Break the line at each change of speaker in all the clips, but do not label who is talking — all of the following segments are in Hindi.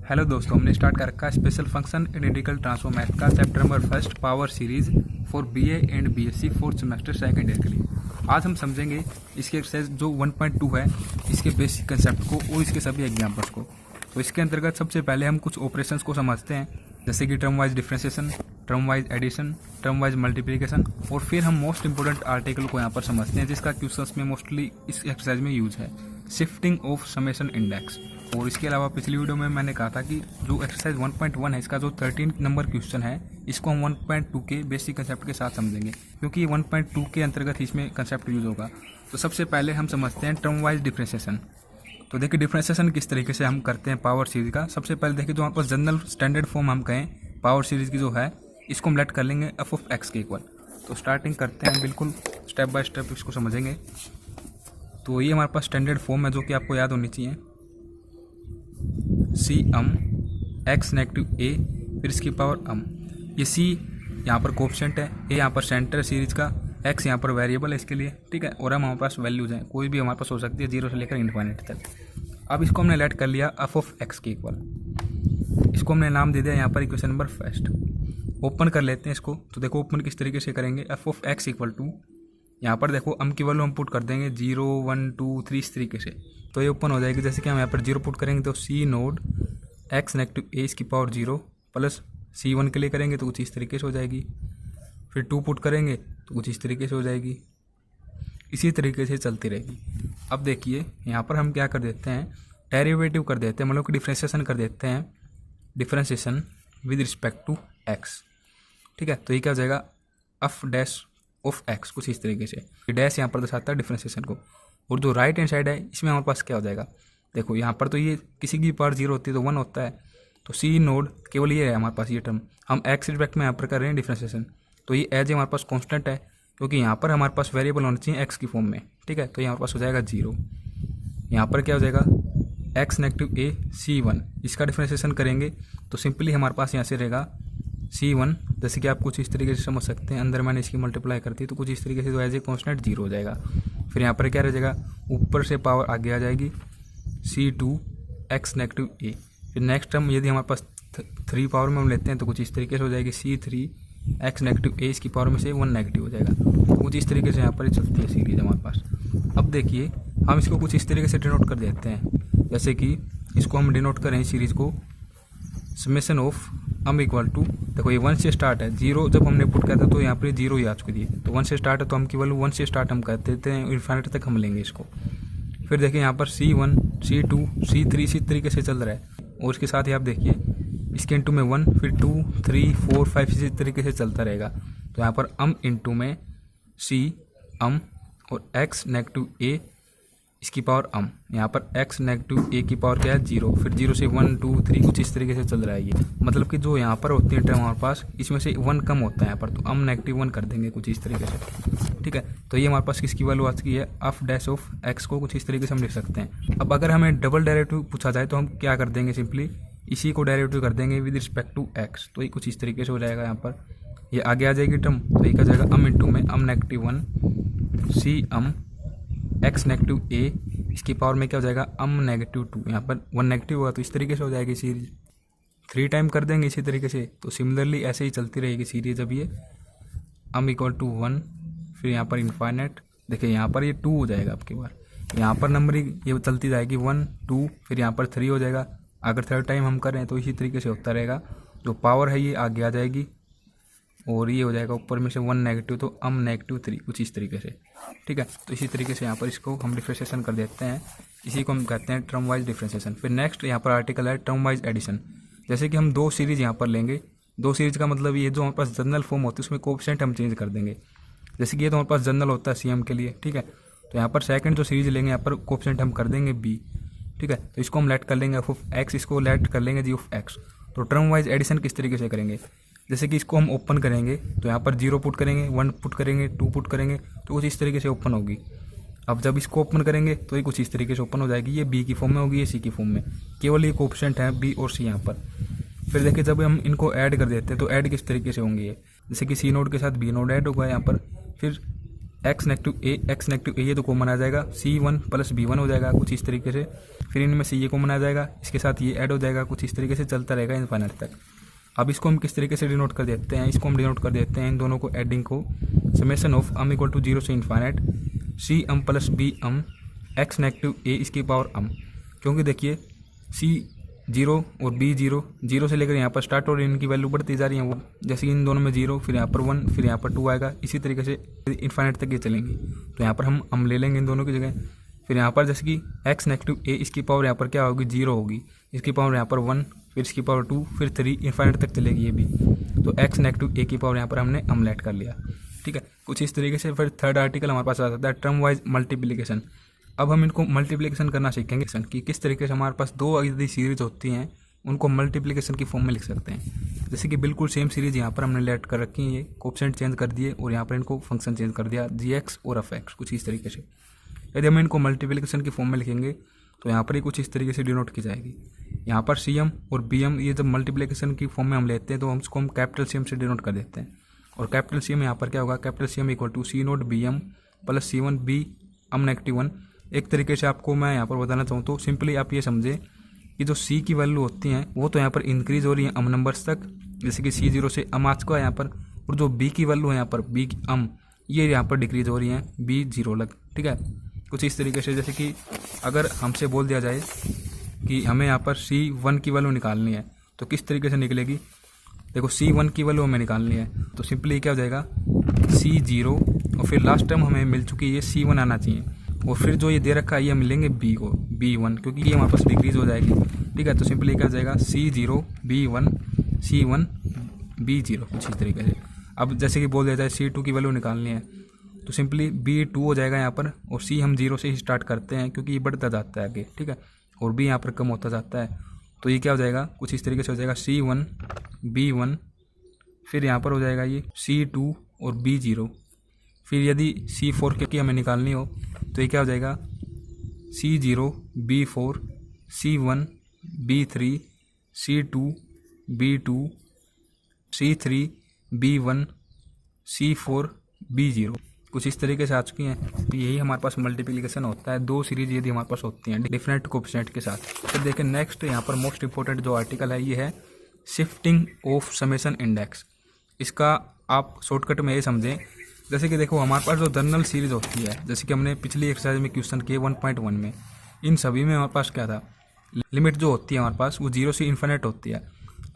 हेलो दोस्तों, हमने स्टार्ट कर रखा है special function in integral transform math का chapter number first power series for BA and BSc fourth semester second year के लिए। आज हम समझेंगे इसके एक्सरसाइज जो 1.2 है, इसके बेसिक कंसेप्ट को और इसके सभी एग्जाम्पल्स को। तो इसके अंतर्गत सबसे पहले हम कुछ ऑपरेशंस को समझते हैं, जैसे कि term wise differentiation, term wise addition, term wise multiplication, और फिर हम मोस्ट इंपोर्टेंट आर्टिकल को यहाँ पर समझते हैं जिसका क्वेश्चंस में मोस्टली इस एक्सरसाइज में यूज है, शिफ्टिंग ऑफ समेशन इंडेक्स। और इसके अलावा पिछली वीडियो में मैंने कहा था कि जो एक्सरसाइज 1.1 है, इसका जो 13 नंबर क्वेश्चन है, इसको हम 1.2 के बेसिक कंसेप्ट के साथ समझेंगे, क्योंकि ये 1.2 के अंतर्गत इसमें कंसेप्ट यूज होगा। तो सबसे पहले हम समझते हैं टर्म वाइज डिफ्रेंसिएशन। तो देखिए डिफ्रेंसिएशन किस तरीके से हम करते हैं पावर सीरीज का। सबसे पहले देखिए जो हमारे पास जनरल स्टैंडर्ड फॉर्म हम कहें पावर सीरीज की जो है, इसको हम लेट कर लेंगे एफ ऑफ एक्स के इक्वल। तो स्टार्टिंग करते हैं, बिल्कुल स्टेप बाय स्टेप इसको समझेंगे। तो ये हमारे पास स्टैंडर्ड फॉर्म है जो कि आपको याद होनी चाहिए, सी अम एक्स नेगेटिव ए फिर इसकी पावर अम। ये सी यहाँ पर कोफिशिएंट है, ए यहाँ पर सेंटर है सीरीज का, एक्स यहाँ पर वेरिएबल है इसके लिए, ठीक है, और हमारे पास वैल्यूज हैं, कोई भी हमारे पास हो सकती है 0 से लेकर इनफाइनाइट तक। अब इसको हमने लेट कर लिया एफ ऑफ एक्स के इक्वल। इसको हमने नाम दे दिया यहाँ पर इक्वेशन नंबर फर्स्ट। ओपन कर लेते हैं इसको। तो देखो ओपन किस तरीके से करेंगे, f of x equal to, यहाँ पर देखो अम की वैल्यू हम पुट कर देंगे 0 1 2 3 इस तरीके से, तो ये ओपन हो जाएगी। जैसे कि हम यहाँ पर 0 पुट करेंगे तो सी नोड एक्स नेगेटिव ए इसकी पावर 0 प्लस C1 के लिए करेंगे तो कुछ इस तरीके से हो जाएगी। फिर 2 पुट करेंगे तो कुछ इस तरीके से हो जाएगी, इसी तरीके से चलती रहेगी। अब देखिए यहाँ पर हम क्या कर देते हैं, डेरिवेटिव कर देते हैं, मतलब कि डिफ्रेंसिएशन कर देते हैं, differentiation with respect to x, ठीक है। तो ये क्या हो जाएगा, एफ डैश ऑफ एक्स, कुछ इस तरीके से। डैश यहाँ पर दर्शाता है डिफ्रेंसिएशन को, और जो राइट हैंड साइड है इसमें हमारे पास क्या हो जाएगा, देखो यहाँ पर तो ये किसी की पावर 0 होती है तो 1 होता है, तो सी नोड केवल ये है हमारे पास, ये टर्म हम एक्स रिस्पेक्ट में यहाँ पर कर रहे हैं डिफ्रेंसिएशन, तो ये एज हमारे पास कांस्टेंट है, क्योंकि यहाँ पर हमारे पास वेरिएबल होना चाहिए एक्स की फॉर्म में, ठीक है। तो यहाँ पास हो जाएगा 0, यहाँ पर क्या हो जाएगा एक्स नेगेटिव ए C1, इसका डिफ्रेंसिएशन करेंगे तो सिंपली हमारे पास यहाँ से रहेगा C1, जैसे कि आप कुछ इस तरीके से समझ सकते हैं, अंदर मैंने इसकी मल्टीप्लाई कर दी तो कुछ इस तरीके से, तो एज ए कॉन्स्टेंट 0 हो जाएगा। फिर यहाँ पर क्या रह जाएगा, ऊपर से पावर आगे आ जाएगी C2 एक्स नेगेटिव ए। फिर नेक्स्ट टर्म यदि हमारे पास 3 पावर में हम लेते हैं तो कुछ इस तरीके से हो जाएगी C3 एक्स नेगेटिव ए, इसकी पावर में से 1 नेगेटिव हो जाएगा। तो कुछ इस तरीके से यहाँ पर चलती है सीरीज हमारे पास। अब देखिए हम इसको कुछ इस तरीके से डिनोट कर देते हैं, जैसे कि इसको हम डिनोट करें सीरीज को summation of m equal to, देखो ये 1 से स्टार्ट है, 0 जब हमने पुट किया था तो यहाँ पर 0 ही आ चुकी थी, तो 1 से स्टार्ट है तो हम केवल 1 से स्टार्ट हम कर देते हैं, इनफाइनाइट तक हम लेंगे इसको। फिर देखिए यहाँ पर C1 C2 C3 इसी तरीके से चल रहा है, और इसके साथ ही आप देखिए इसके इंटू में 1, फिर 2 3 4 5 इसी तरीके से चलता रहेगा। तो यहाँ पर अम इंटू में C अम और x नेगेटिव a इसकी पावर अम, यहाँ पर x नेगेटिव a की पावर क्या है 0, फिर 0 से 1 2 3 कुछ इस तरीके से चल रहा है ये, मतलब कि जो यहाँ पर होती है टर्म हमारे पास, इसमें से 1 कम होता है यहाँ पर, तो अम नेगेटिव 1 कर देंगे कुछ इस तरीके से, ठीक है। तो ये हमारे पास किसकी वैल्यू आ चुकी है, एफ डैश ऑफ एक्स को कुछ इस तरीके से हम लिख सकते हैं। अब अगर हमें डबल डेरिवेटिव पूछा जाए तो हम क्या कर देंगे, सिंपली इसी को डेरिवेटिव कर देंगे विद रिस्पेक्ट टू एक्स, तो ये कुछ इस तरीके से हो जाएगा। यहाँ पर ये आगे आ जाएगी टर्म, तो ये क्या जाएगा अम इंटू में अम negative 1 c m x negative a, इसकी पावर में क्या हो जाएगा अम नेगेटिव 2, यहाँ पर 1 नेगेटिव होगा तो इस तरीके से हो जाएगी सीरीज। 3 टाइम कर देंगे इसी तरीके से, तो सिमिलरली ऐसे ही चलती रहेगी सीरीज। अब ये अम इक्वल टू 1, फिर यहाँ पर इनफाइनाइट, देखिए यहाँ पर ये 2 हो जाएगा आपके बार, यहाँ पर नंबरिंग ये चलती जाएगी 1 2, फिर यहाँ पर 3 हो जाएगा। अगर 3rd टाइम हम करें तो इसी तरीके से होता रहेगा, जो पावर है ये आगे आ जाएगी, और ये हो जाएगा ऊपर में से 1 नेगेटिव, तो अम नेगेटिव 3 कुछ इस तरीके से, ठीक है। तो इसी तरीके से यहाँ पर इसको हम डिफ्रेंसिएशन कर देते हैं, इसी को हम कहते हैं टर्म वाइज डिफ्रेंसिएशन। फिर नेक्स्ट यहाँ पर आर्टिकल है टर्म वाइज एडिशन। जैसे कि हम 2 सीरीज यहाँ पर लेंगे, 2 सीरीज का मतलब ये जो हमारे पास जनरल फॉर्म होती है उसमें कोफिशिएंट हम चेंज कर देंगे। जैसे कि ये तो हमारे पास जनरल होता है CM के लिए, ठीक है, तो यहाँ पर सेकंड जो सीरीज लेंगे यहाँ पर कोफिशिएंट हम कर देंगे B, ठीक है। तो इसको हम लेट कर लेंगे एफ ऑफ एक्स, इसको लेट कर लेंगे जी ऑफ एक्स। तो टर्म वाइज एडिशन किस तरीके से करेंगे, जैसे कि इसको हम ओपन करेंगे तो यहाँ पर 0 पुट करेंगे, 1 पुट करेंगे, 2 पुट करेंगे, तो कुछ इस तरीके से ओपन होगी। अब जब इसको ओपन करेंगे तो ये कुछ इस तरीके से ओपन हो जाएगी, ये B की फॉर्म में होगी, ये C की फॉर्म में, केवल ये कोफिशिएंट है B और C यहाँ पर। फिर देखिए जब हम इनको ऐड कर देते हैं तो ऐड किस तरीके से होंगे ये, जैसे कि C नोड के साथ B नोड ऐड होगा यहाँ पर, फिर एक्स नेगेटिव ए ये तो कॉमन आ जाएगा, C1 प्लस B1 हो जाएगा कुछ इस तरीके से। फिर इनमें से ये कॉमन आ जाएगा, इसके साथ ये ऐड हो जाएगा, कुछ इस तरीके से चलता रहेगा इनफाइनाइट तक। अब इसको हम किस तरीके से डिनोट कर देते हैं, इसको हम डिनोट कर देते हैं इन दोनों को एडिंग को, summation of m equal to 0 से infinite c m plus b m x negative a इसकी पावर अम। क्योंकि देखिए C0 और B0 0 से लेकर यहाँ पर स्टार्ट और इनकी वैल्यू बढ़ती जा रही है, वो जैसे इन दोनों में 0, फिर यहाँ पर 1, फिर यहाँ पर 2 आएगा, इसी तरीके से इनफाइनाइट तक ये चलेंगी। तो यहाँ पर हम ले लेंगे इन दोनों की जगह। फिर यहाँ पर जैसे कि एक्स नेगेटिव ए इसकी पावर यहाँ पर क्या होगी 0 होगी, इसकी पावर यहाँ पर 1, फिर इसकी पावर 2, फिर 3, इनफाइनाइट तक चलेगी ये भी। तो एक्स नेगेटिव ए की पावर यहाँ पर हमने अमलेट कर लिया, ठीक है, कुछ इस तरीके से। फिर थर्ड आर्टिकल हमारे पास आ जाता है टर्म वाइज मल्टीप्लिकेशन। अब हम इनको मल्टीप्लिकेशन करना सीखेंगे कि किस तरीके से हमारे पास दो यदि सीरीज होती हैं उनको मल्टीप्लिकेशन की फॉर्म में लिख सकते हैं। जैसे कि बिल्कुल सेम सीरीज यहाँ पर हमने लेट कर रखी है, ये कोएफिशिएंट चेंज कर दिए और यहाँ पर इनको फंक्शन चेंज कर दिया gx और f(x), कुछ इस तरीके से। यदि हम इनको मल्टीप्लिकेशन की फॉर्म में लिखेंगे तो यहाँ पर ही कुछ इस तरीके से डिनोट की जाएगी। यहाँ पर CM और BM ये जब मल्टीप्लिकेशन की फॉर्म में हम लेते हैं तो हम उसको कैपिटल CM से डिनोट कर देते हैं। और कैपिटल CM यहाँ पर क्या होगा, capital CM equal to C0 BM plus C1 B m negative 1। एक तरीके से आपको मैं यहाँ पर बताना चाहूँ तो सिंपली आप ये समझे कि जो C की वैल्यू होती हैं वो तो यहाँ पर इंक्रीज हो रही है अम नंबर्स तक, जैसे कि C0 से अम आज का यहाँ पर, और जो B की वैल्यू है यहाँ पर B की अम ये यहाँ पर डिक्रीज हो रही है B0 लग, ठीक है, कुछ इस तरीके से। जैसे कि अगर हमसे बोल दिया जाए कि हमें यहाँ पर C1 की वैल्यू निकालनी है तो किस तरीके से निकलेगी, देखो C1 की वैल्यू हमें निकालनी है तो सिंपली क्या हो जाएगा C0 और फिर लास्ट टाइम हमें मिल चुकी है ये C1 आना चाहिए, और फिर जो ये दे रखा है ये मिलेंगे B को B1, क्योंकि ये हमारे पास डिक्रीज हो जाएगी, ठीक है। तो सिंपली क्या हो जाएगा C0 B1 C1 B0, कुछ इस तरीके से। अब जैसे कि बोल दिया जाए C2 की वैल्यू निकालनी है तो सिंपली B2 हो जाएगा यहाँ पर, और C हम 0 से ही स्टार्ट करते हैं क्योंकि ये बढ़ता जाता है आगे, ठीक है, और B यहाँ पर कम होता जाता है। तो ये क्या हो जाएगा, कुछ इस तरीके से हो जाएगा C1 B1, फिर यहाँ पर हो जाएगा ये C2 और B0। फिर यदि C4 की हमें निकालनी हो तो ये क्या हो जाएगा C0 B4 C1 B3 C2 B2 C3 B1 C4 B0, कुछ इस तरीके से आ चुकी हैं। तो यही हमारे पास मल्टीप्लिकेशन होता है, दो सीरीज यदि हमारे पास होती हैं डिफरेंट कोएफिशिएंट के साथ। तो देखें नेक्स्ट यहाँ पर मोस्ट इंपॉर्टेंट जो आर्टिकल है ये है शिफ्टिंग ऑफ समेशन इंडेक्स। इसका आप शॉर्टकट में ये समझें, जैसे कि देखो हमारे पास जो जनरल सीरीज होती है, जैसे कि हमने पिछली एक्सरसाइज में क्वेश्चन किए 1.1 में, इन सभी में हमारे पास क्या था, लिमिट जो होती है हमारे पास वो 0 से इन्फिनिट होती है।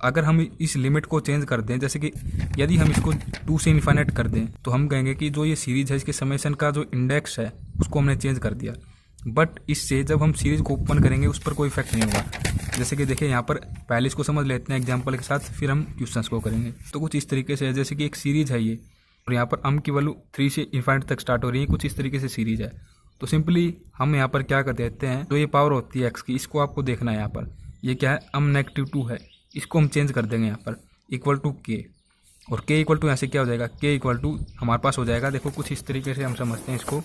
अगर हम इस लिमिट को चेंज कर दें, जैसे कि यदि हम इसको 2 से इन्फिनिट कर दें तो हम कहेंगे कि जो ये सीरीज है इसके समेशन का जो इंडेक्स है उसको हमने चेंज कर दिया। बट इससे जब हम सीरीज को ओपन करेंगे उस पर कोई इफेक्ट नहीं होगा। जैसे कि देखिए यहाँ पर पहले इसको समझ लेते हैं एग्जाम्पल के साथ, फिर हम क्वेश्चंस को करेंगे। तो कुछ इस तरीके से है, जैसे कि एक सीरीज है ये, और यहाँ पर अम की वैल्यू 3 से इन्फिनिट तक स्टार्ट हो रही है, कुछ इस तरीके से सीरीज है। तो सिंपली हम यहाँ पर क्या कर देते हैं, जो ये पावर होती है एक्स की, इसको आपको देखना है। यहाँ पर ये क्या है, अम नेगेटिव 2 है, इसको हम चेंज कर देंगे यहाँ पर इक्वल टू के, और के इक्वल टू यहाँ से क्या हो जाएगा, के इक्वल टू हमारे पास हो जाएगा, देखो कुछ इस तरीके से हम समझते हैं इसको,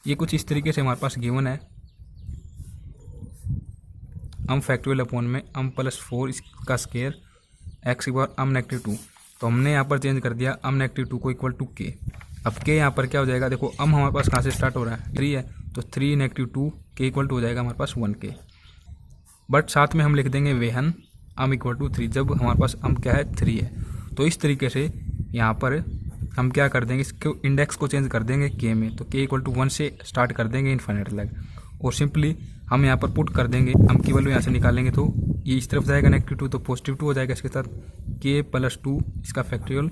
ये कुछ इस तरीके से हमारे पास गिवन है, अम फैक्टोरियल अपॉन में अम प्लस 4 इसका स्क्वायर एक्स की पावर अम नेगेटिव 2। तो हमने यहाँ पर चेंज कर दिया अम नेगेटिव 2 को इक्वल टू के। अब के यहाँ पर क्या हो जाएगा, देखो अम हमारे पास कहाँ से स्टार्ट हो रहा है, 3 है, तो 3 नेगेटिव 2 के इक्वल टू हो जाएगा हमारे पास 1 के। बट साथ में हम लिख देंगे वेहन अम इक्वल टू 3, जब हमारे पास अम क्या है 3 है। तो इस तरीके से यहाँ पर हम क्या कर देंगे, इसको इंडेक्स को चेंज कर देंगे के में, तो के इक्वल टू 1 से स्टार्ट कर देंगे इन्फिनिट तक, और सिंपली हम यहाँ पर पुट कर देंगे, अम की वैल्यू यहाँ से निकालेंगे तो ये इस तरफ जाएगा नेगेटिव 2, तो पॉजिटिव 2 हो जाएगा इसके साथ, के प्लस 2 इसका फैक्टोरियल,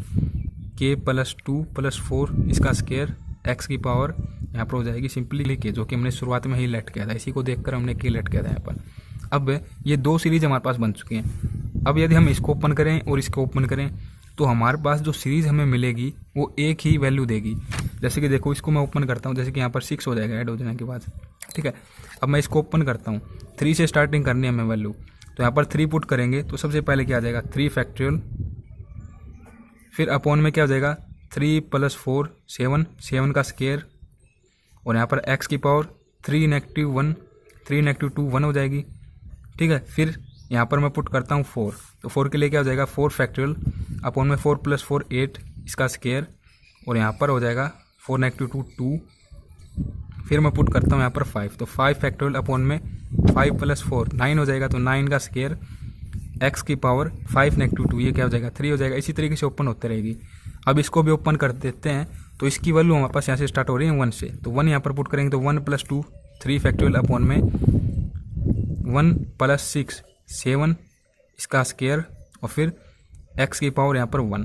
के प्लस 2 प्लस 4 इसका स्क्वायर एक्स की पावर यहाँ पर हो जाएगी सिंपली के, जो कि हमने शुरुआत में ही लेट किया था, इसी को देखकर हमने के लेट किया था यहाँ पर। अब ये दो सीरीज हमारे पास बन चुकी हैं। अब यदि हम इसको ओपन करें और इसको ओपन करें तो हमारे पास जो सीरीज हमें मिलेगी वो एक ही वैल्यू देगी। जैसे कि देखो इसको मैं ओपन करता हूँ, जैसे कि यहाँ पर 6 हो जाएगा ऐड हो जाने के बाद, ठीक है। अब मैं इसको ओपन करता हूँ, 3 से स्टार्टिंग करनी है हमें वैल्यू, तो यहाँ पर 3 पुट करेंगे तो सबसे पहले क्या आ जाएगा 3 फैक्टोरियल, फिर अपॉन में क्या हो जाएगा 3 प्लस 4 7 का स्क्वायर, और यहाँ पर एक्स की पावर 3 नेगेटिव 1 3 नेगेटिव 2 1 हो जाएगी, ठीक है। फिर यहाँ पर मैं पुट करता हूँ 4, तो 4 के लिए क्या हो जाएगा 4 फैक्टोरियल अपॉन में 4 प्लस 4 8 इसका स्क्वायर, और यहाँ पर हो जाएगा 4 नेगेटिव 2 2, फिर मैं पुट करता हूँ यहाँ पर 5, तो 5 फैक्टोरियल अपॉन में 5 + 4 9 हो जाएगा, तो 9 का स्क्वायर x की पावर 5 नेगेटिव 2, ये क्या हो जाएगा 3 हो जाएगा। इसी तरीके से ओपन होते रहेगी। अब इसको भी ओपन कर देते हैं, तो इसकी वैल्यू हमारे पास यहाँ से स्टार्ट हो रही है 1 से, तो 1 यहाँ पर पुट करेंगे तो 1 + 2 3 फैक्टोरियल अपॉन में 1 + 6 7 इसका स्क्वायर, और फिर x की पावर यहाँ पर 1,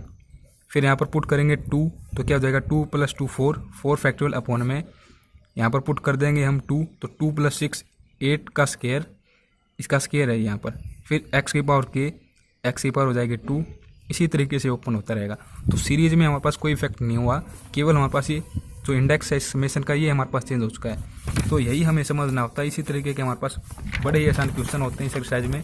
फिर यहाँ पर पुट करेंगे 2, तो क्या हो जाएगा 2 + 2 4 फैक्टोरियल अपॉन में यहाँ पर पुट कर देंगे हम 2, तो 2 + 6 8 का स्क्वायर, इसका स्क्वायर है यहाँ पर, फिर x की पावर k, x की पावर हो जाएगी 2, इसी तरीके से ओपन होता रहेगा। तो सीरीज में हमारे पास कोई इफेक्ट नहीं हुआ, केवल हमारे पास ये जो इंडेक्स है समेशन का, ये हमारे पास चेंज हो चुका है। तो यही हमें समझना होता है। इसी तरीके के हमारे पास बड़े ही आसान क्वेश्चन होते हैं इस एक्सरसाइज में।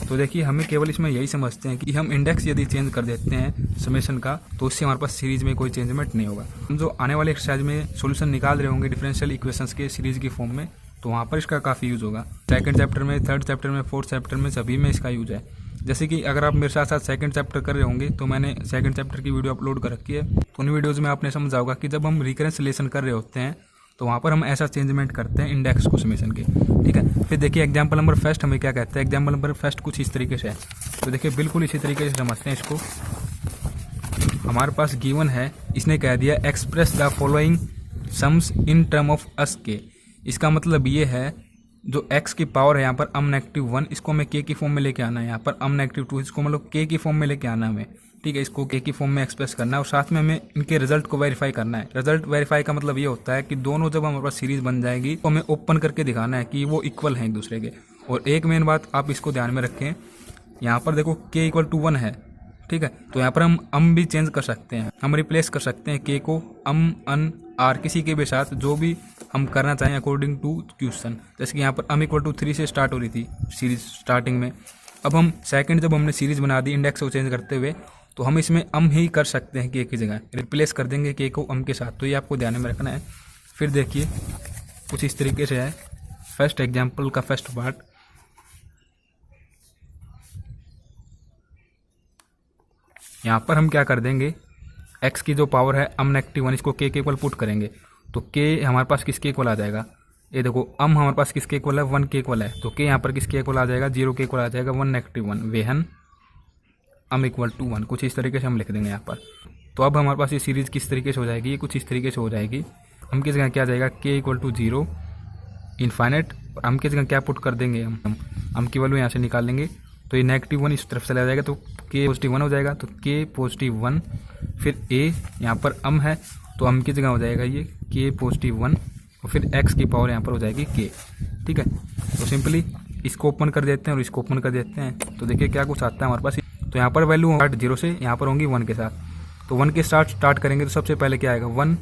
तो देखिए, हमें केवल इसमें यही समझते हैं कि हम इंडेक्स यदि चेंज कर देते हैं समेशन का, तो उससे हमारे पास सीरीज में कोई चेंजमेंट नहीं होगा। हम जो आने वाले एक्सरसाइज में सॉल्यूशन निकाल रहे होंगे डिफरेंशियल इक्वेशंस के सीरीज की फॉर्म में, तो वहाँ पर इसका काफ़ी यूज़ होगा। सेकंड चैप्टर में, थर्ड चैप्टर में, फोर्थ चैप्टर में, सभी में इसका यूज है। जैसे कि अगर आप मेरे साथ साथ सेकंड चैप्टर कर रहे होंगे, तो मैंने सेकंड चैप्टर की वीडियो अपलोड कर रखी है। तो उन वीडियोज़ में आपने समझा होगा कि जब हम रिकरेंस रिलेशन कर रहे होते हैं, तो वहाँ पर हम ऐसा चेंजमेंट करते हैं इंडेक्स को समेशन के, ठीक है। फिर देखिए एग्जाम्पल नंबर फर्स्ट हमें क्या कहता है। एग्जाम्पल नंबर फर्स्ट कुछ इस तरीके से है, तो देखिए बिल्कुल इसी तरीके से समझते हैं इसको। हमारे पास गिवन है, इसने कह दिया express the following sums in term of us के। इसका मतलब ये है, जो x की पावर है यहाँ पर -1, इसको हमें k की फॉर्म में लेके आना है। यहाँ पर -2, इसको मतलब k की फॉर्म में लेके आना है हमें, ठीक है। इसको k की फॉर्म में एक्सप्रेस करना है, और साथ में हमें इनके रिजल्ट को वेरीफाई करना है। रिजल्ट वेरीफाई का मतलब ये होता है कि दोनों जब हमारे पास सीरीज बन जाएगी, तो हमें ओपन करके दिखाना है कि वो इक्वल हैं एक दूसरे के। और एक मेन बात आप इसको ध्यान में रखें, यहाँ पर देखो k = 1 है, ठीक है। तो यहाँ पर हम भी चेंज कर सकते हैं, हम रिप्लेस कर सकते हैं k को अन आर किसी के भी साथ, जो भी हम करना चाहें अकॉर्डिंग टू क्वेश्चन। जैसे कि यहाँ पर = 3 से स्टार्ट हो रही थी सीरीज स्टार्टिंग में। अब हम सेकंड जब हमने सीरीज बना दी इंडेक्स को चेंज करते हुए, तो हम इसमें ही कर सकते हैं k की जगह, रिप्लेस कर देंगे k को के साथ। तो ये आपको ध्यान में रखना है। फिर देखिए कुछ इस तरीके से है फर्स्ट एग्जाम्पल का फर्स्ट पार्ट। यहाँ पर हम क्या कर देंगे, x की जो पावर है -1, इसको k के इक्वल पुट करेंगे, तो k हमारे पास किसके इक्वल आ जाएगा। ये देखो हमारे पास किसके इक्वल है, 1 के इक्वल है, तो k यहाँ पर किसके इक्वल आ जाएगा, 0 के इक्वल आ जाएगा, 1 वेहन = 1। कुछ इस तरीके से हम लिख देंगे यहाँ पर। तो अब हमारे पास ये सीरीज किस तरीके से हो जाएगी, ये कुछ इस तरीके से हो जाएगी। हम किस जगह क्या जाएगा, k = 0 इनफाइनाइट, और हम किस जगह क्या पुट कर देंगे, हम की वैल्यू यहाँ से निकाल लेंगे, तो ये -1 इस तरफ चला जाएगा, तो k +1 हो जाएगा, तो k +1। फिर a यहाँ पर है, तो की जगह हो जाएगा ये k +1, और फिर x की पावर यहाँ पर हो जाएगी k, ठीक है। तो सिंपली इसको ओपन कर देते हैं और इसको ओपन कर देते हैं, तो देखिए क्या कुछ आता है हमारे पास। तो यहाँ पर वैल्यू 0 से यहाँ पर होंगी 1 के साथ, तो 1 के साथ स्टार्ट करेंगे, तो सबसे पहले क्या आएगा 1,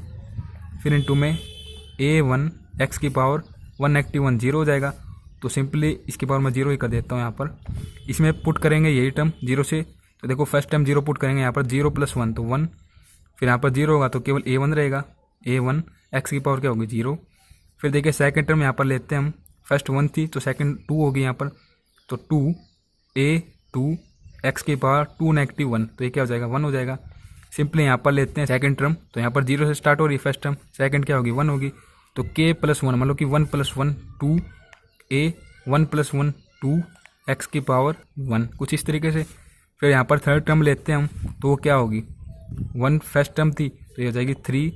फिर इनटू में a1 x की पावर 1 0 हो जाएगा। तो सिंपली इसकी पावर मैं 0 ही कर देता हूँ यहाँ पर। इसमें पुट करेंगे यही टर्म 0 से, तो देखो फर्स्ट टाइम 0 पुट करेंगे यहाँ पर, 0 + 1 तो 1, फिर यहाँ पर 0 होगा तो केवल a1 रहेगा, a1 x की पावर क्या होगी 0। फिर देखिए सेकंड टर्म यहाँ पर लेते हैं हम, फर्स्ट 1 थी तो सेकंड 2 होगी यहाँ पर, तो 2 a2 x की पावर 2 -1, तो ये क्या हो जाएगा 1 हो जाएगा। सिंपली यहाँ पर लेते हैं सेकंड टर्म, तो यहाँ पर 0 से स्टार्ट हो रही है फर्स्ट टर्म, सेकंड क्या होगी 1 होगी, तो k + 1 मतलब कि 1 + 1 2 a 1 + 1 2 x की पावर 1, कुछ इस तरीके से। फिर यहाँ पर थर्ड टर्म लेते हैं हम, तो वो क्या होगी 1 फर्स्ट टर्म थी, तो ये हो जाएगी 3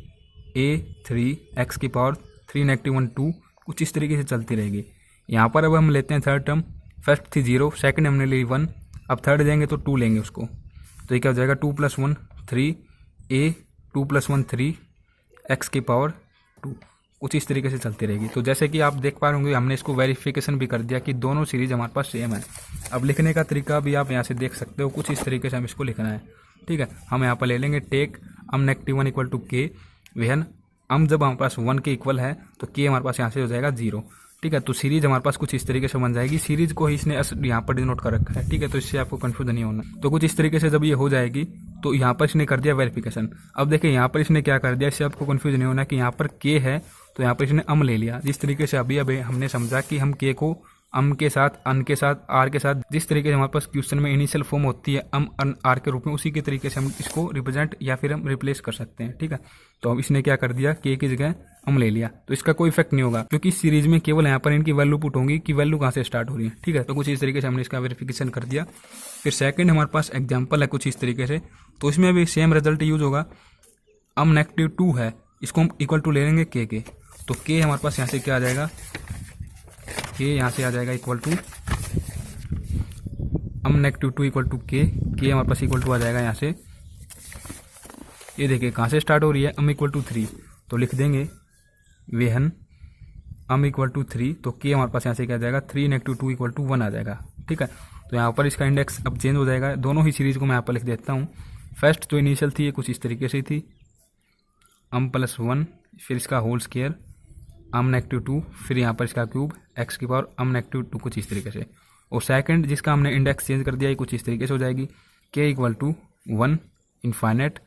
a 3 x की पावर 3 -1 2, कुछ इस तरीके से चलती रहेगी। यहाँ पर अब हम लेते हैं थर्ड टर्म, फर्स्ट थी 0, सेकंड हमने ली 1, अब थर्ड देंगे तो 2 लेंगे उसको, तो ये क्या हो जाएगा 2 + 1 3 a 2 + 1 3 x की पावर 2, कुछ इस तरीके से चलती रहेगी। तो जैसे कि आप देख पा रहे होंगे, हमने इसको वेरिफिकेशन भी कर दिया कि दोनों सीरीज हमारे पास सेम है। अब लिखने का तरीका भी आप यहाँ से देख सकते हो, कुछ इस तरीके से हम इसको लिखना है, ठीक है। हम यहाँ पर ले लेंगे टेक -1 = k वेहन जब हमारे पास 1 के इक्वल है, तो k हमारे पास यहाँ से हो जाएगा 0, ठीक है। तो सीरीज हमारे पास कुछ इस तरीके से बन जाएगी। सीरीज को ही इसने यहाँ पर डिनोट कर रखा है, ठीक है, तो इससे आपको कंफ्यूजन नहीं होना। तो कुछ इस तरीके से जब ये हो जाएगी, तो यहाँ पर इसने कर दिया वेरिफिकेशन। अब देखिए यहाँ पर इसने क्या कर दिया, इससे आपको कंफ्यूजन नहीं होना कि यहाँ पर k है, तो यहाँ पर इसने ले लिया। जिस तरीके से अभी हमने समझा कि हम k को अम के साथ, अन के साथ, आर के साथ, जिस तरीके से हमारे पास क्वेश्चन में इनिशियल फॉर्म होती है अम अन आर के रूप में, उसी के तरीके से हम इसको रिप्रेजेंट या फिर हम रिप्लेस कर सकते हैं। ठीक है, तो अब इसने क्या कर दिया, के की जगह अम ले लिया, तो इसका कोई इफेक्ट नहीं होगा क्योंकि इस सीरीज में केवल यहाँ पर इनकी वैल्यू पुट होंगी कि वैल्यू कहाँ से स्टार्ट हो रही है। ठीक है, तो कुछ इस तरीके से हमने इसका वेरिफिकेशन कर दिया। फिर सेकंड हमारे पास एग्जांपल है कुछ इस तरीके से, तो इसमें भी सेम रिजल्ट यूज होगा। अम नेगेटिव 2 है, इसको हम इक्वल टू ले लेंगे के, तो के हमारे पास यहाँ से क्या आ जाएगा, के यहाँ से आ जाएगा equal to m negative 2 equal to के हमारे पास इक्वल टू आ जाएगा यहाँ से, ये देखिए कहाँ से स्टार्ट हो रही है, अम इक्वल टू 3, तो लिख देंगे वेहन अम इक्वल टू 3, तो के हमारे पास यहाँ से क्या आ जाएगा 3 नेगेटिव 2 इक्वल टू 1 आ जाएगा। ठीक है, तो यहाँ पर इसका इंडेक्स अब चेंज हो जाएगा। दोनों ही सीरीज को मैं यहाँ पर लिख देता हूँ। फर्स्ट जो इनिशियल थी ये कुछ इस तरीके से थी, अम प्लस 1, फिर इसका होल स्क्वायर अम नेगेटिव 2, फिर यहाँ पर इसका क्यूब एक्स की पावर अम नेगेटिव 2, कुछ इस तरीके से। और सेकंड जिसका हमने इंडेक्स चेंज कर दिया ये कुछ इस तरीके से हो जाएगी, के इक्वल टू 1 इनफाइनाइट,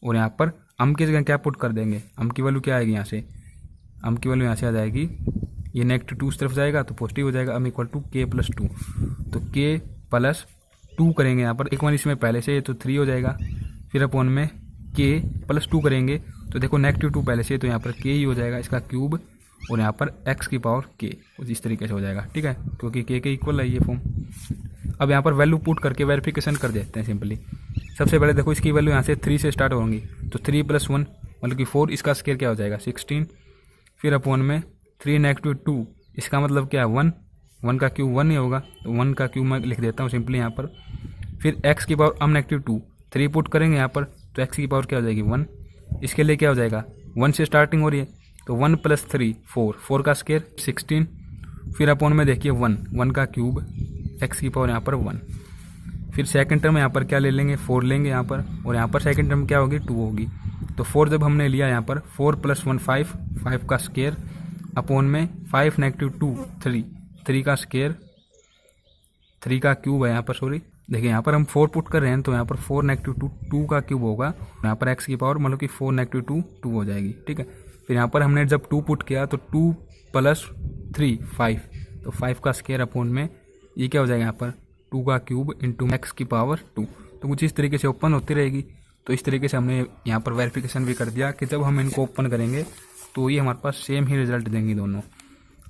और यहाँ पर अम की जगह क्या पुट कर देंगे, अम की वैल्यू क्या आएगी यहाँ से, अम की वैल्यू यहाँ से आ जाएगी, ये नेगेटिव 2 उस तरफ जाएगा तो पॉजिटिव हो जाएगा, अम इक्वल टू के प्लस 2, तो के प्लस 2 करेंगे यहाँ पर, एक 1 इसमें पहले से तो 3 हो जाएगा, फिर अपॉन में के प्लस 2 करेंगे तो देखो नेगेटिव 2 पहले से तो यहाँ पर के ही हो जाएगा, इसका क्यूब, और यहाँ पर एक्स की पावर के, कुछ इस तरीके से हो जाएगा। ठीक है, क्योंकि के इक्वल है ये फॉर्म। अब यहाँ पर वैल्यू पुट करके वेरिफिकेशन कर देते हैं सिंपली। सबसे पहले देखो इसकी वैल्यू यहाँ से 3 से स्टार्ट होंगी, तो 3 प्लस 1 मतलब कि 4, इसका स्क्वायर क्या हो जाएगा 16, फिर अपॉन में 3 नेगेटिव 2, इसका मतलब क्या है 1, 1 का क्यूब 1 ही होगा, तो 1 का क्यूब मैं लिख देता हूँ सिंपली यहाँ पर। फिर एक्स की पावर अम नेगेटिव 2, 3 पुट करेंगे यहाँ पर, तो एक्स की पावर क्या हो जाएगी 1, इसके लिए क्या हो जाएगा 1 से स्टार्टिंग हो रही है, तो 1 प्लस 3 4, 4 का स्क्वायर 16, फिर अपॉन में देखिए 1, 1 का क्यूब एक्स की पावर यहाँ पर 1, फिर सेकंड टर्म यहाँ पर क्या ले लेंगे 4 लेंगे यहाँ पर, और यहाँ पर सेकंड टर्म क्या होगी 2 होगी, तो 4 जब हमने लिया यहाँ पर 4 प्लस 1 5, 5 का स्क्वायर अपॉन में 5 नेगेटिव 2 3, 3 का स्क्वायर, 3 का क्यूब है यहाँ पर, सॉरी देखिए यहाँ पर हम 4 पुट कर रहे हैं तो यहाँ पर 4 नेगेटिव 2 2 का क्यूब होगा, यहाँ पर एक्स की पावर मतलब कि 4 नेगेटिव 2 2 हो जाएगी। ठीक है, फिर यहाँ पर हमने जब 2 पुट किया तो 2 प्लस 3 5, तो 5 का स्क्वायर अपॉन में ये क्या हो जाएगा यहाँ पर 2 का क्यूब इंटू एक्स की पावर 2, तो कुछ इस तरीके से ओपन होती रहेगी। तो इस तरीके से हमने यहाँ पर वेरिफिकेशन भी कर दिया कि जब हम इनको ओपन करेंगे तो ये हमारे पास सेम ही रिजल्ट देंगी दोनों।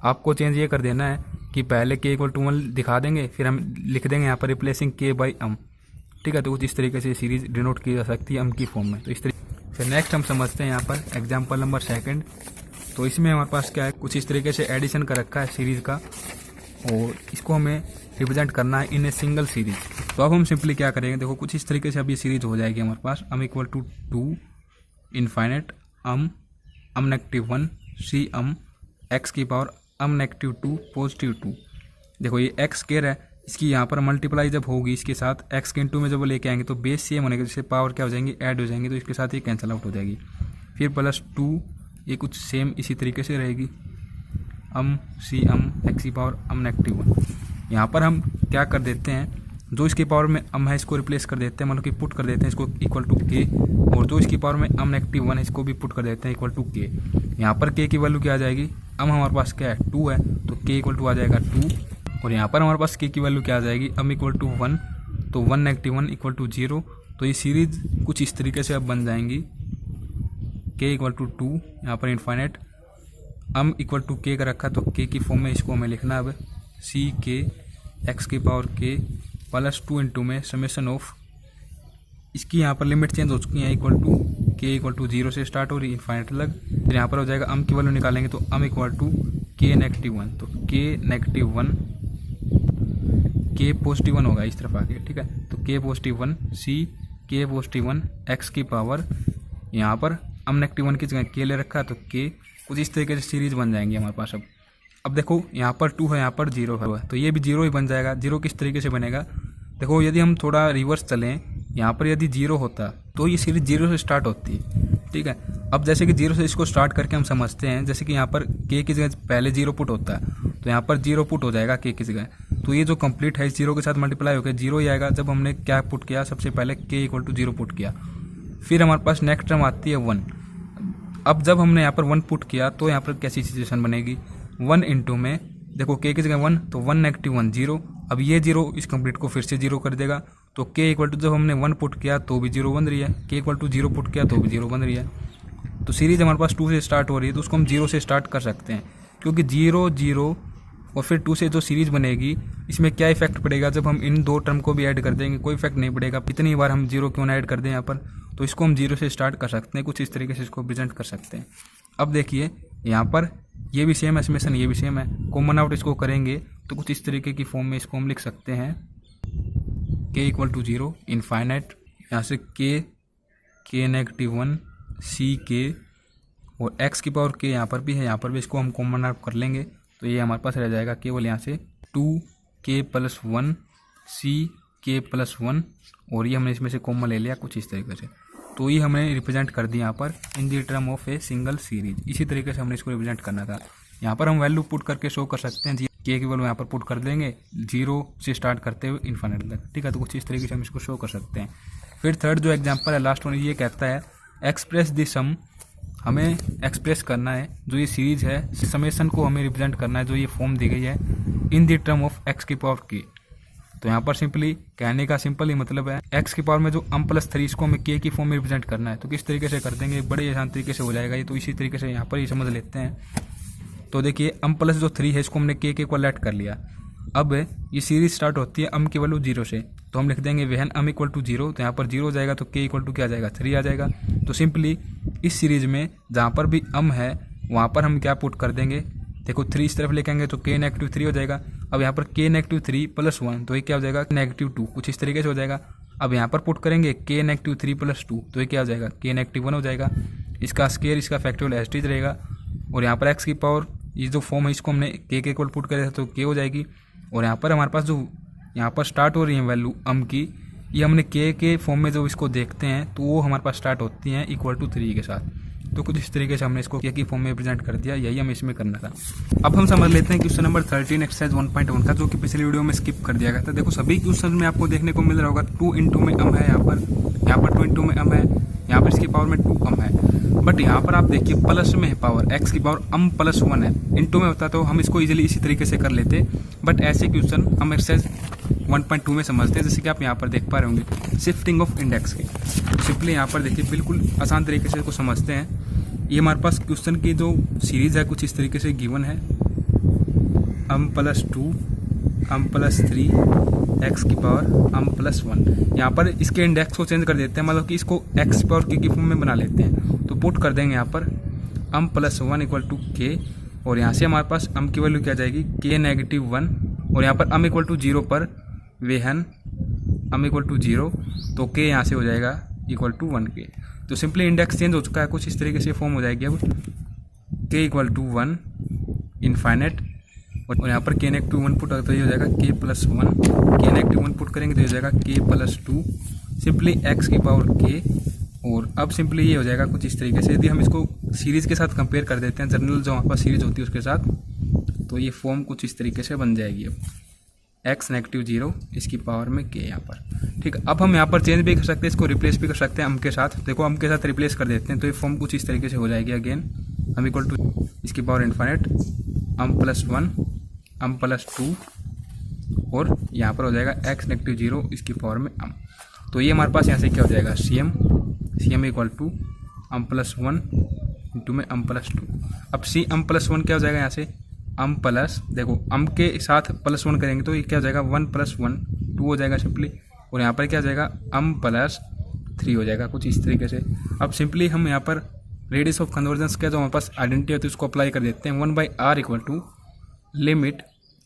आपको चेंज ये कर देना है कि पहले के इक्वल टू 1 दिखा देंगे, फिर हम लिख देंगे यहाँ पर रिप्लेसिंग के बाई अम। ठीक है, तो कुछ इस तरीके से सीरीज डिनोट की जा सकती है अम की फॉर्म में। तो इस तरीके फिर नेक्स्ट हम समझते हैं यहाँ पर एग्जाम्पल नंबर 2। तो इसमें हमारे पास क्या है, कुछ इस तरीके से एडिशन कर रखा है सीरीज का, और इसको हमें रिप्रेजेंट करना है इन ए सिंगल सीरीज। तो अब हम सिंपली क्या करेंगे, देखो कुछ इस तरीके से अब ये सीरीज हो जाएगी हमारे पास, m equal to 2 infinite m negative 1 c m x की पावर अम नेगेटिव 2 पॉजिटिव 2। देखो ये एक्स स्क्वायर है, इसकी यहाँ पर मल्टीप्लाई जब होगी इसके साथ एक्स के इंटू में जब लेके आएंगे तो बेस सेम होने के जैसे पावर क्या हो जाएंगी ऐड हो जाएंगी, तो इसके साथ ये कैंसिल आउट हो जाएगी। फिर प्लस 2 ये कुछ सेम इसी तरीके से रहेगी, अम सी अम एक्स की पावर अम नेगेटिव 1। यहाँ पर हम क्या कर देते हैं, जो इसकी पावर में अम है इसको रिप्लेस कर देते हैं, मतलब कि पुट कर देते हैं इसको इक्वल टू के, और जो इसकी पावर में अम नेगेटिव 1 है इसको भी पुट कर देते हैं इक्वल टू के। यहाँ पर के की वैल्यू क्या आ जाएगी, अम हमारे पास क्या है 2 है, तो के इक्वल टू आ जाएगा 2, और यहाँ पर हमारे पास के की वैल्यू क्या आ जाएगी, अम इक्वल टू 1, तो 1 नेगेटिव 1 इक्वल टू 0। तो ये सीरीज कुछ इस तरीके से अब बन जाएंगी, के इक्वल टू 2 यहाँ पर इनफाइनाइट, अम इक्वल टू के का रखा तो के की फॉर्म में इसको हमें लिखना है अब सी के एक्स की पावर के प्लस 2 इंटू में समेशन ऑफ, इसकी यहाँ पर लिमिट चेंज हो चुकी है, इक्वल टू के इक्वल टू 0 से स्टार्ट हो रही इनफाइनाइट लग। फिर यहाँ पर हो जाएगा अम की वैल्यू निकालेंगे तो अम इक्वल टू के नेगेटिव 1, तो के नेगेटिव 1 के पॉजिटिव 1 होगा इस तरफ आके। ठीक है, तो के पॉजिटिव 1 सी के पॉजिटिव 1 एक्स की पावर, यहाँ पर अम नेगेटिव 1 की जगह के ले रखा है तो के, कुछ इस तरीके से सीरीज बन जाएंगी हमारे पास। अब देखो यहाँ पर 2 है, यहाँ पर 0 है, तो ये भी 0 ही बन जाएगा। 0 किस तरीके से बनेगा, देखो यदि हम थोड़ा रिवर्स चलें, यहाँ पर यदि 0 होता तो ये सीरीज 0 से स्टार्ट होती। ठीक है, अब जैसे कि 0 से इसको स्टार्ट करके हम समझते हैं, जैसे कि यहाँ पर के की जगह पहले 0 पुट होता है तो यहाँ पर 0 पुट हो जाएगा के की जगह, तो ये जो कंप्लीट है 0 के साथ मल्टीप्लाई होकर 0 ही आएगा। जब हमने क्या पुट किया, सबसे पहले के इक्वल टू 0 पुट किया, फिर हमारे पास नेक्स्ट टर्म आती है 1। अब जब हमने यहाँ पर 1 पुट किया तो यहाँ पर कैसी सिचुएशन बनेगी, 1 इंटू में देखो के की जगह 1 तो 1 नेगेटिव 1 0। अब ये 0 इस कंप्लीट को फिर से 0 कर देगा। तो के इक्वल टू जब हमने 1 पुट किया तो भी 0 बन रही है, के इक्वल टू 0 पुट किया तो भी 0 बन रही है। तो सीरीज हमारे पास 2 से स्टार्ट हो रही है तो उसको हम 0 से स्टार्ट कर सकते हैं, क्योंकि 0 0 और फिर 2 से जो सीरीज बनेगी इसमें क्या इफेक्ट पड़ेगा जब हम इन दो टर्म को भी ऐड कर देंगे, कोई इफेक्ट नहीं पड़ेगा। इतनी बार हम 0 क्यों ना ऐड कर दें यहाँ पर, तो इसको हम 0 से स्टार्ट कर सकते हैं, कुछ इस तरीके से इसको प्रेजेंट कर सकते हैं। अब देखिए यहाँ पर ये भी सेम है समेशन, ये भी सेम है, कॉमन आउट इसको करेंगे तो कुछ इस तरीके की फॉर्म में इसको हम लिख सकते हैं के इक्वल टू 0 इनफाइनाइट, यहाँ से के नेगेटिव 1 सी के और एक्स की पावर के यहाँ पर भी है, यहाँ पर भी इसको हम कॉमन आउट कर लेंगे तो ये हमारे पास रह जाएगा केवल यहाँ से 2k+1 सी k+1 और ये हमने इसमें से कॉमन ले लिया कुछ इस तरीके से। तो ये हमने रिप्रेजेंट कर दिया यहाँ पर in the term of a single series. इसी तरीके से हमने इसको रिप्रेजेंट करना था। यहाँ पर हम वैल्यू पुट करके शो कर सकते हैं, के की वैल्यू यहाँ पर पुट कर देंगे 0 से स्टार्ट करते हुए इन्फाइनाइट तक, ठीक है। तो कुछ इस तरीके से हम इसको शो कर सकते हैं। फिर थर्ड जो एग्जाम्पल है लास्ट वन, ये कहता है एक्सप्रेस द सम, हमें एक्सप्रेस करना है जो ये सीरीज है, समेशन को हमें रिप्रेजेंट करना है जो ये फॉर्म दी गई है in the term of x की पावर के। तो यहाँ पर सिंपली कहने का सिंपल ही मतलब है एक्स की पावर में जो m+3 इसको हमें के की फॉर्म में रिप्रेजेंट करना है। तो किस तरीके से कर देंगे, बड़े आसान तरीके से हो जाएगा ये। तो इसी तरीके से यहाँ पर ही समझ लेते हैं। तो देखिए m+3 है इसको हमने के इक्वल ऐड कर लिया। अब ये सीरीज स्टार्ट होती है m की वैल्यू 0 से, तो हम लिख देंगे वेहन m इक्वल टू 0, तो यहाँ पर 0 हो जाएगा तो के इक्वल टू क्या आ जाएगा 3 आ जाएगा। तो सिंपली इस सीरीज में जहाँ पर भी m है वहाँ पर हम क्या पुट कर देंगे, देखो 3 इस तरफ लेके आएंगे तो के नेगेटिव 3 हो जाएगा। अब यहाँ पर के नेगेटिव 3+1 तो ये क्या हो जाएगा नेगेटिव 2, कुछ इस तरीके से हो जाएगा। अब यहाँ पर पुट करेंगे के नेगेटिव 3+2 तो ये क्या हो जाएगा के नेगेटिव 1 हो जाएगा। इसका स्केयर इसका फैक्टोरियल एस्टीज रहेगा और यहाँ पर एक्स की पावर ये जो फॉर्म है इसको हमने के इक्वल पुट करे थे तो के हो जाएगी। और यहाँ पर हमारे पास जो यहाँ पर स्टार्ट हो रही है वैल्यू m की, ये हमने के फॉर्म में जो इसको देखते हैं तो वो हमारे पास स्टार्ट होती हैं इक्वल टू 3 के साथ। तो कुछ इस तरीके से हमने इसको के की फॉर्म में प्रेजेंट कर दिया, यही हमें इसमें करना था। अब हम समझ लेते हैं क्वेश्चन नंबर 13 एक्सरसाइज 1.1 का, जो कि पिछली वीडियो में स्किप कर दिया गया था। देखो सभी क्वेश्चन में आपको देखने को मिल रहा होगा 2 इंटू में m है, यहाँ पर 2 इंटू में m है, यहाँ पर इसकी पावर में 2m है। बट यहाँ पर आप देखिए प्लस में है पावर, एक्स की पावर m+1 है, इंटू में होता तो हम इसको इजीली इसी तरीके से कर लेते। बट ऐसे क्वेश्चन हम एक्सरसाइज 1.2 में समझते हैं, जैसे कि आप यहाँ पर देख पा रहे होंगे शिफ्टिंग ऑफ इंडेक्स के। सिंपली यहाँ पर देखिए बिल्कुल आसान तरीके से इसको समझते हैं। ये हमारे पास क्वेश्चन की जो सीरीज है कुछ इस तरीके से गिवन है m+2 m+3 एक्स की पावर m+1। यहाँ पर इसके इंडेक्स को चेंज कर देते हैं, मतलब कि इसको एक्स की पावर के की फॉर्म में बना लेते हैं। तो पुट कर देंगे यहाँ पर m+1 इक्वल टू के, और यहाँ से हमारे पास m की वैल्यू क्या जाएगी के नेगेटिव 1, और यहाँ पर m इक्वल टू 0 पर वेहन m इक्वल टू 0 तो के यहाँ से हो जाएगा इक्वल टू 1 के। तो सिंपली इंडेक्स चेंज हो चुका है, कुछ इस तरीके से फॉर्म हो जाएगी। अब के इक्वल टू 1 इनफाइनाइट, और यहाँ पर के नेगेटिव 1 पुट तो ये हो जाएगा k+1, के नेगेटिव 1 पुट करेंगे तो ये हो जाएगा k+2, सिंपली x की पावर k। और अब सिंपली ये हो जाएगा कुछ इस तरीके से। यदि हम इसको सीरीज के साथ कंपेयर कर देते हैं, जनरल जो हमारे पास सीरीज होती है उसके साथ, तो ये फॉर्म कुछ इस तरीके से बन जाएगी। अब x नेगेटिव 0 इसकी पावर में k यहाँ पर, ठीक है। अब हम यहाँ पर चेंज भी कर सकते हैं, इसको रिप्लेस भी कर सकते हैं m के साथ। देखो m के साथ रिप्लेस कर देते हैं तो ये फॉर्म कुछ इस तरीके से हो जाएगी। अगेन m इक्वल टू इसकी पावर इन्फाइनाइट m+1 m+2, और यहाँ पर हो जाएगा x नेगेटिव 0 इसकी पावर में m। तो ये हमारे पास यहाँ से क्या हो जाएगा cm equal to m+1 into में m+2। अब m+1 क्या हो जाएगा यहाँ से m प्लस, देखो m के साथ +1 करेंगे तो ये क्या हो जाएगा 1+1 2 हो जाएगा सिंपली, और यहाँ पर क्या हो जाएगा m+3 हो जाएगा कुछ इस तरीके से। अब सिंपली हम यहाँ पर रेडियस ऑफ कन्वर्जेंस का जो हमारे पास आइडेंटिटी होती है उसको अप्लाई कर देते हैं। 1/r equal to limit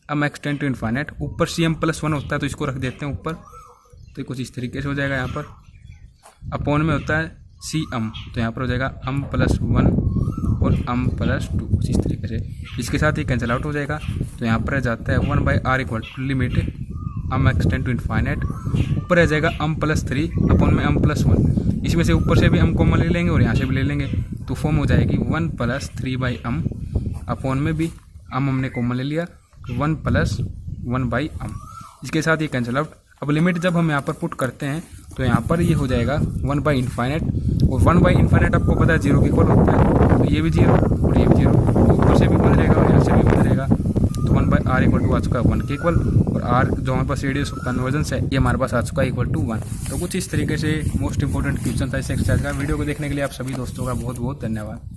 m extend to infinite, ऊपर cm+1 होता है तो इसको रख देते हैं ऊपर, तो कुछ इस तरीके से हो जाएगा। यहाँ पर अपॉन में होता है cm, तो यहाँ पर हो जाएगा m+1 और m+2 कुछ इस तरीके से। इसके साथ ही कैंसिल आउट हो जाएगा, तो यहाँ पर जाता है 1/r equal to limit m extend to infinite, ऊपर आ जाएगा m+3 अपॉन में m+1। इसमें से ऊपर से भी m कॉमन ले लेंगे और यहाँ से भी ले लेंगे, तो फॉर्म हो जाएगी 1+3/m, अपॉन में भी m हमने कॉमन ले लिया 1+1/m। इसके साथ ये कैंसिल आउट। अब लिमिट जब हम यहाँ पर पुट करते हैं तो यहाँ पर ये हो जाएगा 1/इन्फाइनाइट, और 1/इन्फाइनाइट आपको पता है 0 के इक्वल होता है, तो ये भी 0 और ये भी 0, ऊपर से भी बन रहेगा और यहाँ से भी बन रहेगा, तो 1/r आर इक्वल टू आ चुका है 1 के इक्वल, और आर जो हमारे पास रेडियस ऑफ कन्वर्जेंस है ये हमारे पास आ चुका है इक्वल टू 1। तो कुछ इस तरीके से मोस्ट इंपॉर्टेंट क्वेश्चन था इस एक्सरसाइज का। वीडियो को देखने के लिए आप सभी दोस्तों का बहुत बहुत धन्यवाद।